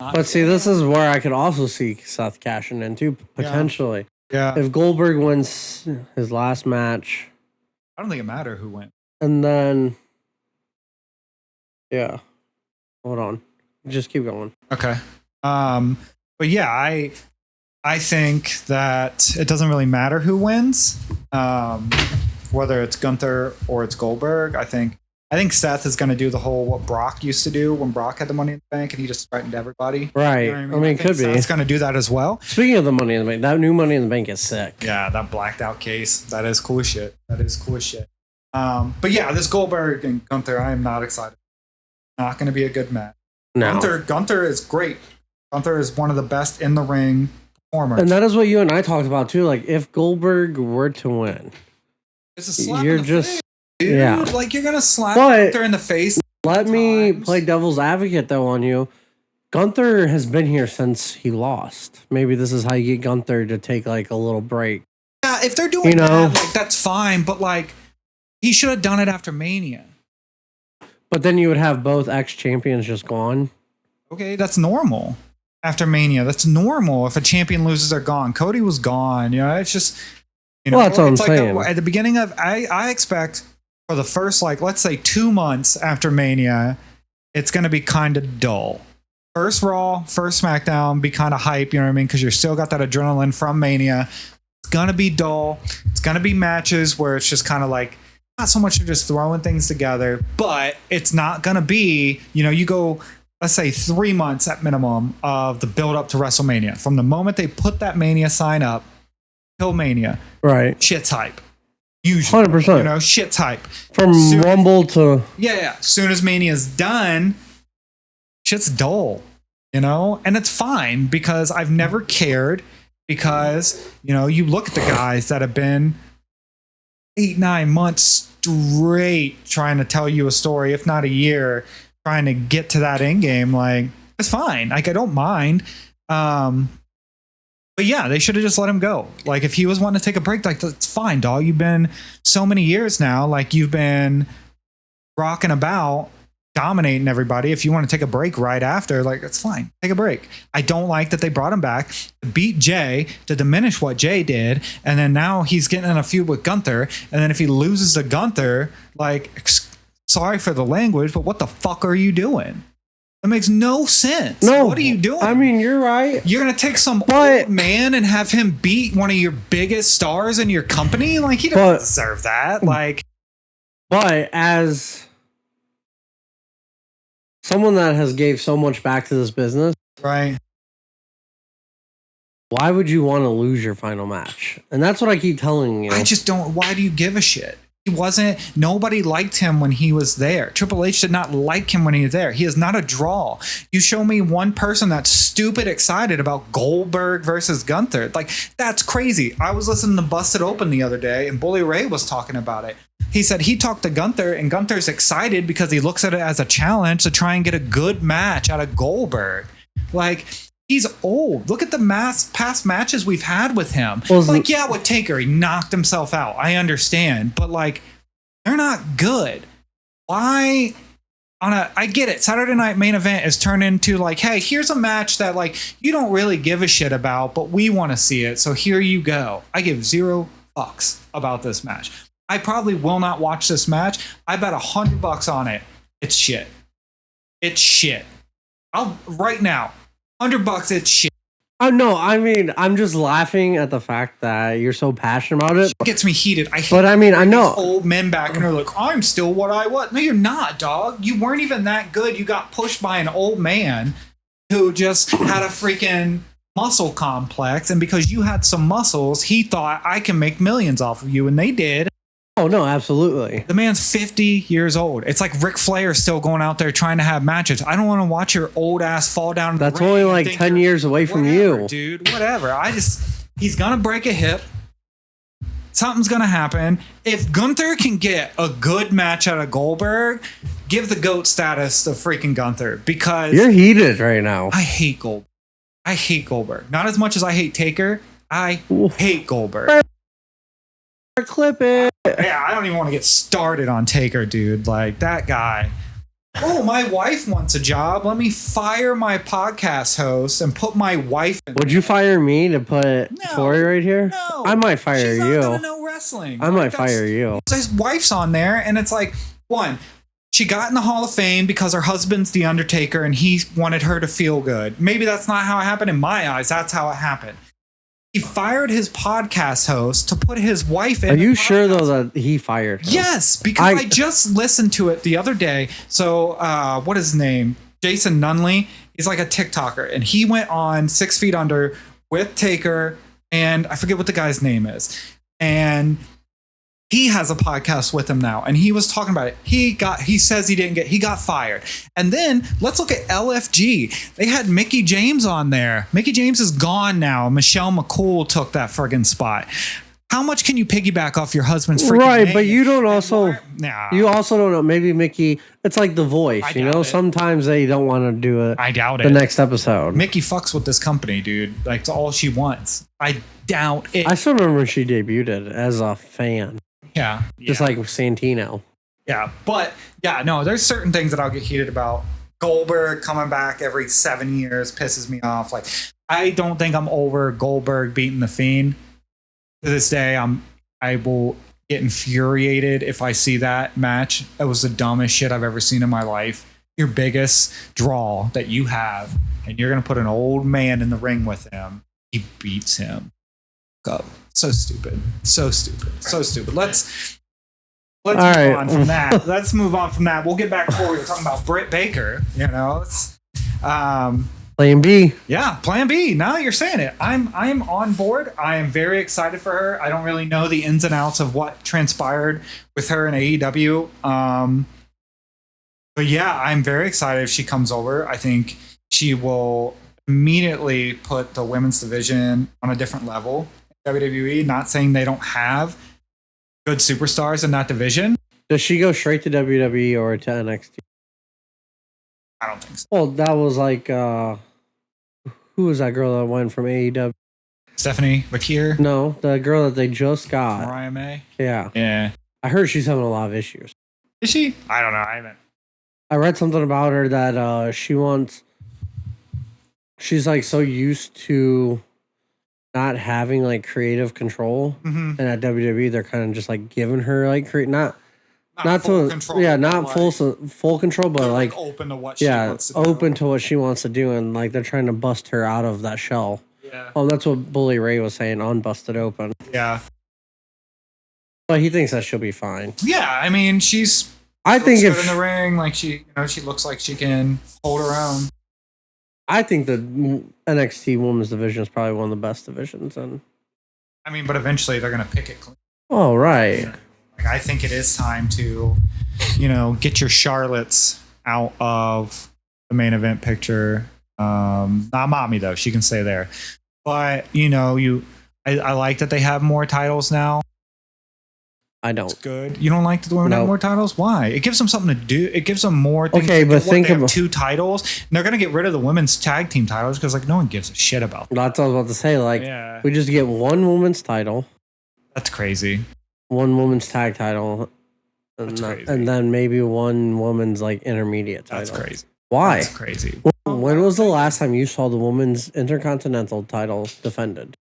But see, this is where I could also see Seth cashing in too, potentially. Yeah. If Goldberg wins his last match. I don't think it matters who wins. And then, yeah. Hold on. Just keep going. Okay. But yeah, I think that it doesn't really matter who wins, whether it's Gunther or it's Goldberg. I think Seth is going to do the whole what Brock used to do when Brock had the Money in the Bank and he just threatened everybody. Right. You know I mean, it could be. Seth's going to do that as well. Speaking of the Money in the Bank, that new Money in the Bank is sick. Yeah, that blacked out case. That is cool as shit. But yeah, this Goldberg and Gunther, I am not excited. Not going to be a good match. No. Gunther is great. Gunther is one of the best in the ring. And that is what you and I talked about too. Like, if Goldberg were to win, it's a slap you're in the just face. dude. Yeah. Like, you're gonna slap But- Gunther in the face. Let me times. play devil's advocate though on you. Gunther has been here since he lost. Maybe this is how you get Gunther to take like a little break. Yeah, if they're doing that, like, that's fine. But like, he should have done it after Mania. But then you would have both ex-champions just gone. Okay, that's normal. After Mania, that's normal. If a champion loses, they're gone. Cody was gone. You know, it's just, you know, Well, that's what I'm like saying. at the beginning of, I expect for the first, like, let's say 2 months after Mania, it's going to be kind of dull. First Raw, first SmackDown, be kind of hype, you know what I mean? Because you're still got that adrenaline from Mania. It's going to be dull. It's going to be matches where it's just kind of like, not so much of just throwing things together, but it's not going to be, you know, you go, let's say 3 months at minimum of the build up to WrestleMania. From the moment they put that Mania sign up till Mania, Right. shit's hype. Usually, 100%. you know, shit's hype. From Rumble to... Yeah. Soon as Mania's done, shit's dull, you know? And it's fine because I've never cared because, you know, you look at the guys that have been 8-9 months straight trying to tell you a story, if not a year, trying to get to that end game. Like, it's fine. Like, I don't mind. But yeah, they should have just let him go. Like, if he was wanting to take a break, like, that's fine, dog. You've been so many years now. Like, you've been rocking about, dominating everybody. If you want to take a break right after, like, that's fine. Take a break. I don't like that they brought him back to beat Jay, to diminish what Jay did. And then now he's getting in a feud with Gunther. And then if he loses to Gunther, like, sorry for the language, but what the fuck are you doing? That makes no sense. No. What are you doing? I mean, you're right. You're going to take some old man and have him beat one of your biggest stars in your company? Like, he doesn't deserve that. Like, but as someone that has gave so much back to this business, right? Why would you want to lose your final match? And that's what I keep telling you. I just don't. Why do you give a shit? He wasn't, nobody liked him when he was there. Triple H did not like him when he was there. He is not a draw. You show me one person that's stupid excited about Goldberg versus Gunther. Like, that's crazy. I was listening to Busted Open the other day and Bully Ray was talking about it. He said he talked to Gunther and Gunther's excited because he looks at it as a challenge to try and get a good match out of Goldberg. Like, he's old. Look at the past matches we've had with him. Well, like, yeah, with Taker, he knocked himself out. I understand. But, like, they're not good. Why? I get it. Saturday Night Main Event is turned into, like, hey, here's a match that, like, you don't really give a shit about, but we want to see it. So here you go. I give 0 fucks about this match. I probably will not watch this match. I bet $100 on it. It's shit. It's shit. Right now. $100, it's shit. Oh no, I mean, I'm just laughing at the fact that you're so passionate about it. It gets me heated. I know old men back and they're like, I'm still what I was. No, you're not, dog. You weren't even that good. You got pushed by an old man who just had a freaking muscle complex, and because you had some muscles, he thought, I can make millions off of you, and they did. Oh no, absolutely. The man's 50 years old. It's like Ric Flair still going out there trying to have matches. I don't want to watch your old ass fall down. That's only like 10 years away from you, dude. Whatever. He's gonna break a hip. Something's gonna happen. If Gunther can get a good match out of Goldberg, give the GOAT status to freaking Gunther, because you're heated right now. I hate Goldberg. I hate Goldberg. Not as much as I hate Taker. I hate Goldberg. Clip it. Yeah, I don't even want to get started on Taker, dude. Like, that guy. Oh, my wife wants a job. Let me fire my podcast host and put my wife in. Would you fire me to put Tori right here? No. I might fire She's you. not gonna know wrestling. I might fire you. So his wife's on there, and it's like, one, she got in the Hall of Fame because her husband's The Undertaker, and he wanted her to feel good. Maybe that's not how it happened. In my eyes, that's how it happened. He fired his podcast host to put his wife in. Are you sure, though, that he fired her? Yes, because I just listened to it the other day. So, what is his name? Jason Nunley. He's like a TikToker, and he went on 6 Feet Under with Taker, and I forget what the guy's name is. And he has a podcast with him now, and he was talking about it. He says he got fired. And then let's look at LFG. They had Mickey James on there. Mickey James is gone now. Michelle McCool took that friggin' spot. how much can you piggyback off your husband's freaking right? name? But you don't also. Nah. You also don't know. Maybe Mickey. It's like The Voice. I You know, doubt it. sometimes they don't want to do it. I doubt the it. next episode. Mickey fucks with this company, dude. Like, it's all she wants. I doubt it. I still remember when she debuted it as a fan, Yeah. just like Santino. Yeah. But, yeah, no, there's certain things that I'll get heated about. Goldberg coming back every 7 years pisses me off. Like, I don't think I'm over Goldberg beating the Fiend. To this day, I will get infuriated if I see that match. It was the dumbest shit I've ever seen in my life. Your biggest draw that you have, and you're gonna put an old man in the ring with him. He beats him. Go. So stupid. So stupid. So stupid. Let's move on from that. Let's move on from that. We'll get back to what we were talking about. Britt Baker. You know, it's Plan B. yeah, Plan B. Now that you're saying it, I'm on board. I am very excited for her. I don't really know the ins and outs of what transpired with her in AEW. But yeah, I'm very excited if she comes over. I think she will immediately put the women's division on a different level. WWE, not saying they don't have good superstars in that division. Does she go straight to WWE or to NXT? I don't think so. Well, that was like, who was that girl that went from AEW? Stephanie McKeer? No, the girl that they just got. Mariah May? Yeah. Yeah. I heard she's having a lot of issues. Is she? I don't know. I haven't. I read something about her that she's like so used to not having like creative control, and at WWE they're kind of just like giving her like not full control, not full control, but like open to what she wants to do. open to what she wants to do, and like they're trying to bust her out of that shell. Yeah. Oh, that's what Bully Ray was saying on Busted Open. Yeah. But he thinks that she'll be fine. Yeah, I mean, I think if in the ring, like she looks like she can hold her own. I think the NXT Women's Division is probably one of the best divisions, and I mean, but eventually they're gonna pick it clean. Oh right. Like, I think it is time to, get your Charlottes out of the main event picture. Not Mommy though; she can stay there. But I like that they have more titles now. I don't. It's good. You don't like the women have more titles? Why? It gives them something to do. It gives them more things. Okay, but think about 2 titles. And they're gonna get rid of the women's tag team titles because no one gives a shit about them. That's what I was about to say. Like, we just get one woman's title. That's crazy. One woman's tag title, and then maybe one woman's like intermediate title. That's crazy. Why? That's crazy. When was the last time you saw the women's intercontinental title defended?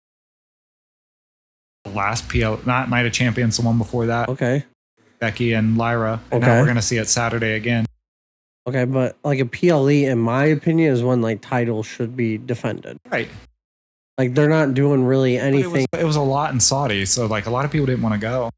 Last PL, not Night of Champions, the one before that. Okay. Becky and Lyra. And now we're going to see it Saturday again. Okay, but like a PLE, in my opinion, is when like titles should be defended. Right. Like they're not doing really anything. It was a lot in Saudi, so like a lot of people didn't want to go.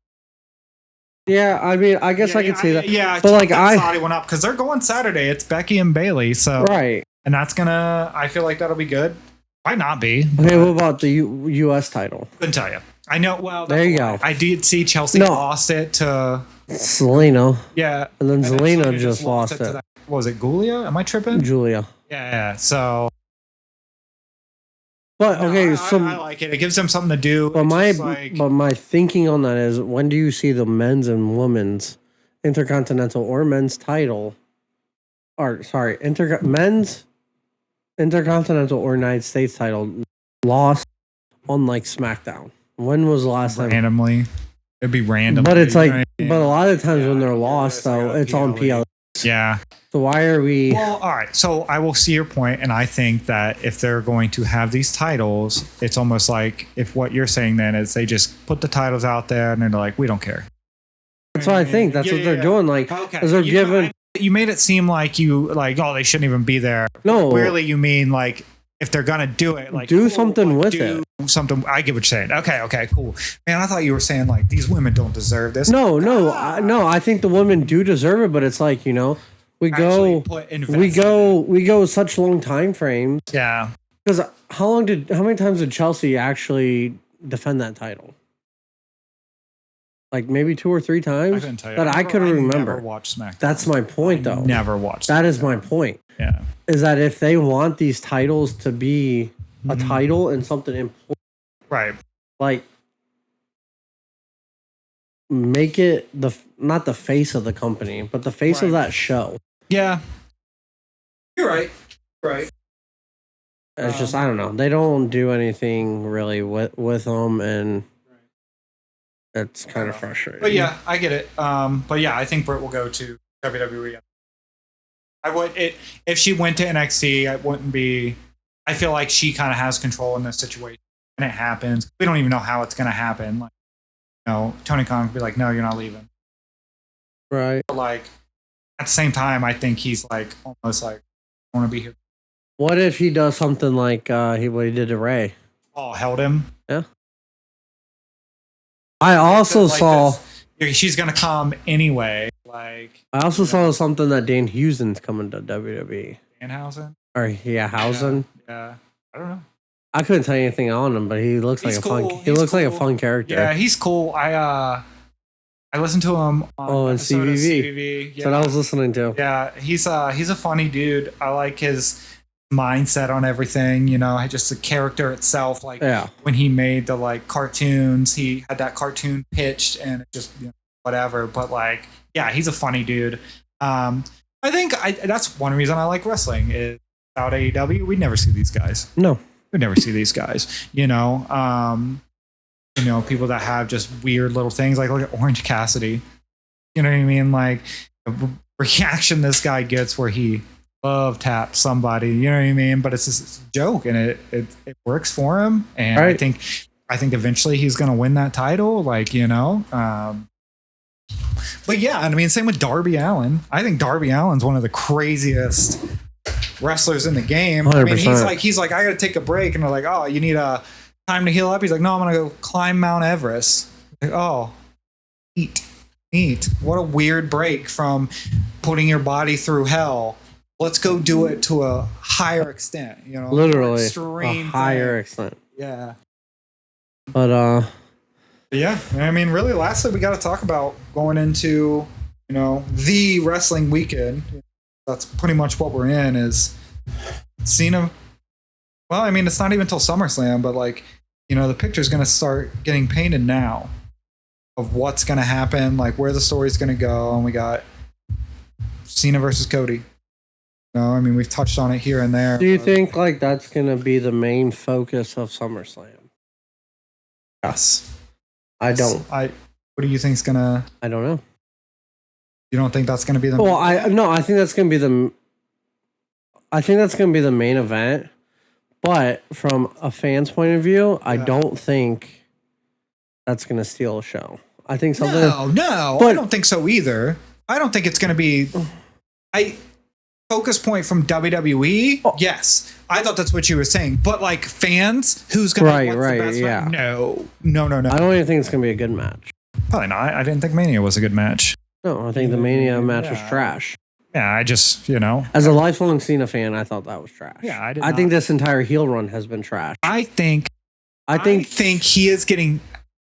Yeah, I mean, I guess I could see that. Yeah, but like Saudi went up because they're going Saturday. It's Becky and Bailey, so right. And that's I feel like that'll be good. Might not be. Okay, what about the U.S. title? Couldn't tell you. I know. Well, there you go. I did see Chelsea lost it to Zelina. Yeah, and then Zelina just lost it. What was it, Julia? Am I tripping? Julia. Yeah. So. But okay, so I like it. It gives them something to do. But my thinking on that is, when do you see the men's and women's intercontinental or men's title, men's intercontinental or United States title lost on like SmackDown? When was the last time? Randomly. It'd be random. But it's like, but a lot of times when they're lost, though, it's on PL. Yeah. So why are we? Well, all right. So I will see your point, and I think that if they're going to have these titles, it's almost like if what you're saying then is they just put the titles out there and they're like, we don't care. That's what I think. That's what they're doing. Like, because they're giving. You made it seem like they shouldn't even be there. No. Clearly, you mean like if they're gonna do it, like do something with it. Something. I get what you're saying. Okay, cool. Man, I thought you were saying like these women don't deserve this. No. I think the women do deserve it, but it's like, we go such long time frames. Yeah. Because how many times did Chelsea actually defend that title? Like maybe 2 or 3 times that I could remember. Never watched SmackDown. That's my point, though. Never watched. That is my point. Yeah. Is that if they want these titles to be a title and something important, right? Like make it not the face of the company, but the face of Right. that show. Yeah. You're right. Right. It's just I don't know. They don't do anything really with them, and it's kind of frustrating. But yeah, I get it. But yeah, I think Britt will go to WWE. I would if she went to NXT. I wouldn't be. I feel like she kind of has control in this situation, and it happens. We don't even know how it's going to happen. Like, Tony Khan could be like, "No, you're not leaving." Right. But like at the same time, I think he's like almost like, "I want to be here." What if he does something like what he did to Ray? Oh, held him. Yeah. I also saw she's gonna come anyway. Like I also saw something that Dan Housen's coming to WWE. Danhausen? Or Housen. Yeah. I don't know. I couldn't tell you anything on him, but he looks like a fun character. Yeah, he's cool. I listened to him on CVV. Yeah. That's what I was listening to. Yeah, he's a funny dude. I like his mindset on everything, just the character itself. Like when he made the like cartoons, he had that cartoon pitched and it just whatever. But like, yeah, he's a funny dude. I think that's one reason I like wrestling is without AEW, we'd never see these guys. No. We'd never see these guys. People that have just weird little things like look at Orange Cassidy. You know what I mean? Like the reaction this guy gets where he love tap somebody, you know what I mean? But it's just a joke and it works for him. And right. I think eventually he's gonna win that title, like, but yeah, I mean, same with Darby Allin. I think Darby Allin's one of the craziest wrestlers in the game. 100%. I mean, he's like, I gotta take a break, and they're like, oh, you need a time to heal up. He's like, no, I'm gonna go climb Mount Everest. Like, oh, neat. What a weird break from putting your body through hell. Let's go do it to a higher extent, literally a higher extent. Yeah. But yeah, I mean, really, lastly, we got to talk about going into, the wrestling weekend. That's pretty much what we're in is Cena. Well, I mean, it's not even until SummerSlam, but like, the picture's going to start getting painted now of what's going to happen, like where the story's going to go. And we got Cena versus Cody. I mean, we've touched on it here and there. Do you think like that's going to be the main focus of SummerSlam? Yes. I don't. What do you think's gonna? I don't know. You don't think that's gonna be the? Well, I think that's gonna be the. I think that's gonna be the main event, but from a fan's point of view, I don't think that's gonna steal a show. I think something. No, I don't think so either. I don't think it's gonna be. Focus point from WWE. Oh. Yes, I thought that's what you were saying. But like fans, who's gonna right? The best match? No. I don't even think it's gonna be a good match. Probably not. I didn't think Mania was a good match. No, I think the Mania match was trash. Yeah, I just as a lifelong Cena fan, I thought that was trash. Yeah, I think this entire heel run has been trash. I think he is getting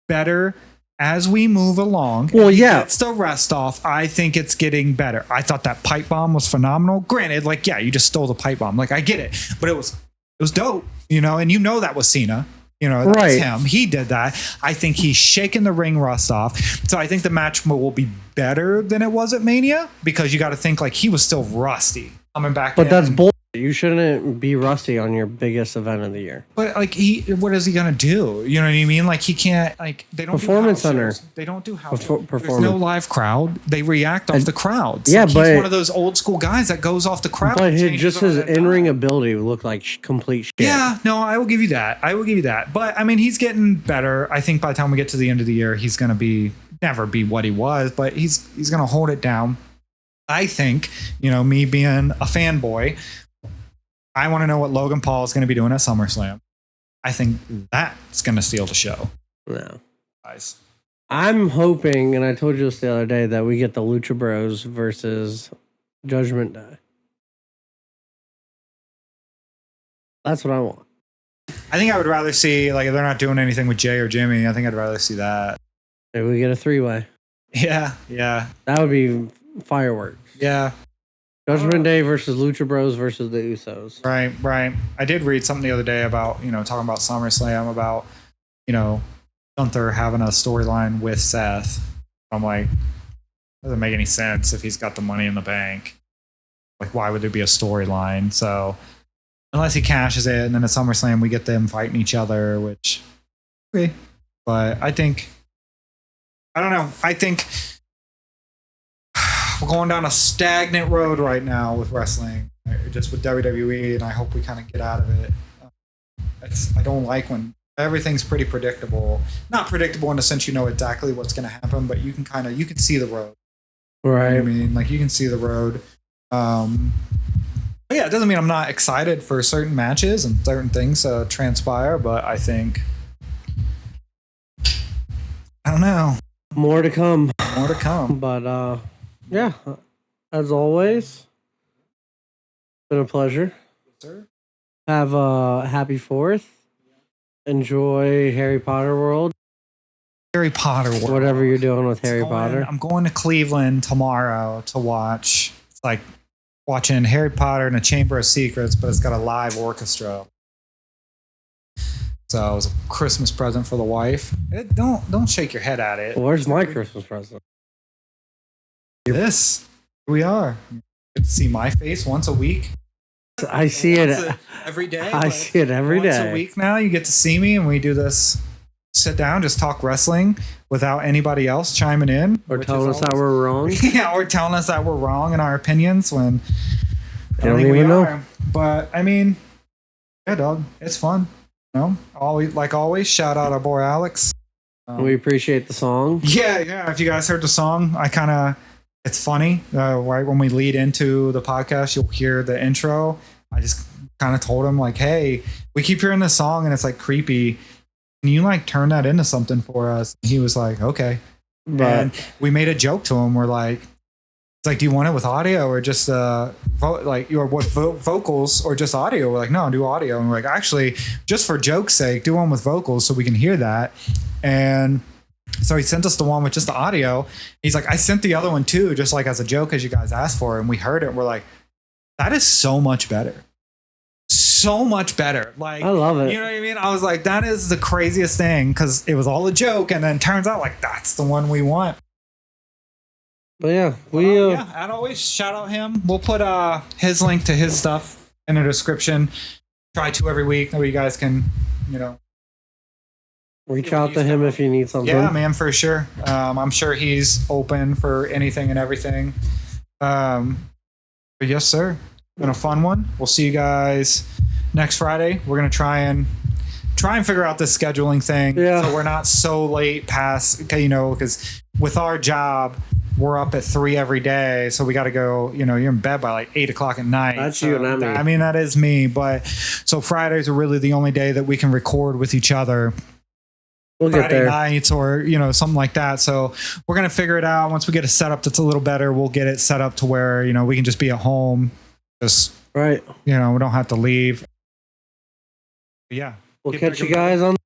better as we move along. Well, yeah, it's the rest off. I think it's getting better. I thought that pipe bomb was phenomenal. Granted, like, yeah, you just stole the pipe bomb. Like, I get it, but it was dope, and that was Cena. That's him. He did that. I think he's shaking the ring rust off. So I think the match will be better than it was at Mania because you got to think like he was still rusty coming back. But that's bullshit. You shouldn't be rusty on your biggest event of the year. But like what is he gonna do? You know what I mean? Like he can't. Like they don't performance center. They don't do house shows. There's no live crowd. They react off the crowds. Yeah, like, but he's one of those old school guys that goes off the crowd. But his in-ring ability looked like complete shit. Yeah, no, I will give you that. But I mean, he's getting better. I think by the time we get to the end of the year, he's gonna never be what he was, but he's gonna hold it down. I think me being a fanboy. I want to know what Logan Paul is going to be doing at SummerSlam. I think that's going to steal the show. No. Guys. I'm hoping, and I told you this the other day, that we get the Lucha Bros versus Judgment Day. That's what I want. I think I would rather see, like, if they're not doing anything with Jay or Jimmy, I think I'd rather see that. Maybe we get a 3-way. Yeah. That would be fireworks. Yeah. Judgment Day versus Lucha Bros versus the Usos. Right. I did read something the other day about, talking about SummerSlam, about, Gunther having a storyline with Seth. I'm like, doesn't make any sense if he's got the money in the bank. Like, why would there be a storyline? So, unless he cashes it, and then at SummerSlam we get them fighting each other, which, okay. But I think, I don't know. I think we're going down a stagnant road right now with wrestling, just with WWE, and I hope we kind of get out of it. I don't like when everything's pretty predictable. Not predictable in the sense you know exactly what's going to happen, but you can see the road. Right. You know what I mean, like you can see the road. But yeah, it doesn't mean I'm not excited for certain matches and certain things to transpire, but I think, I don't know. More to come. More to come. But yeah, as always, been a pleasure. Sir? Have a happy 4th. Enjoy Harry Potter World. Harry Potter World. Whatever you're doing with Harry Potter. I'm going to Cleveland tomorrow to watch. It's like watching Harry Potter and a Chamber of Secrets, but it's got a live orchestra. So it was a Christmas present for the wife. Don't shake your head at it. Where's my Christmas present? This. Here we are. You get to see my face once a week. I see it every day. I see it every day. Once a week now, you get to see me, and we do this. Sit down, just talk wrestling without anybody else chiming in or telling us that we're wrong. Yeah, or telling us that we're wrong in our opinions when I don't even know. But I mean, yeah, dog, it's fun. You know, always, shout out our boy Alex. We appreciate the song. Yeah. If you guys heard the song, it's funny. Right when we lead into the podcast, you'll hear the intro. I just kind of told him like, "Hey, we keep hearing this song and it's like creepy. Can you like turn that into something for us?" And he was like, "Okay." And we made a joke to him. We're like, "It's like, do you want it with audio or just vocals or just audio?" We're like, "No, do audio." And we're like, "Actually, just for joke's sake, do one with vocals so we can hear that." And so he sent us the one with just the audio. He's like, "I sent the other one too, just like as a joke, as you guys asked for." And we heard it. And we're like, "That is so much better." So much better. Like, I love it. You know what I mean? I was like, that is the craziest thing because it was all a joke, and then turns out like that's the one we want. But yeah, as always, shout out him. We'll put his link to his stuff in the description. Try to every week that you guys can, reach out to him if you need something. Yeah, man, for sure. I'm sure he's open for anything and everything. But yes, sir. Been a fun one. We'll see you guys next Friday. We're gonna try and figure out this scheduling thing, so we're not so late past. Okay, because with our job, we're up at 3 every day, so we got to go. You're in bed by like 8 o'clock at night. That's you, not me. I mean, that is me. But so Fridays are really the only day that we can record with each other. We'll get there. Friday nights or something like that. So we're gonna figure it out. Once we get a setup that's a little better, we'll get it set up to where we can just be at home. Just right. We don't have to leave. But yeah. We'll catch you guys on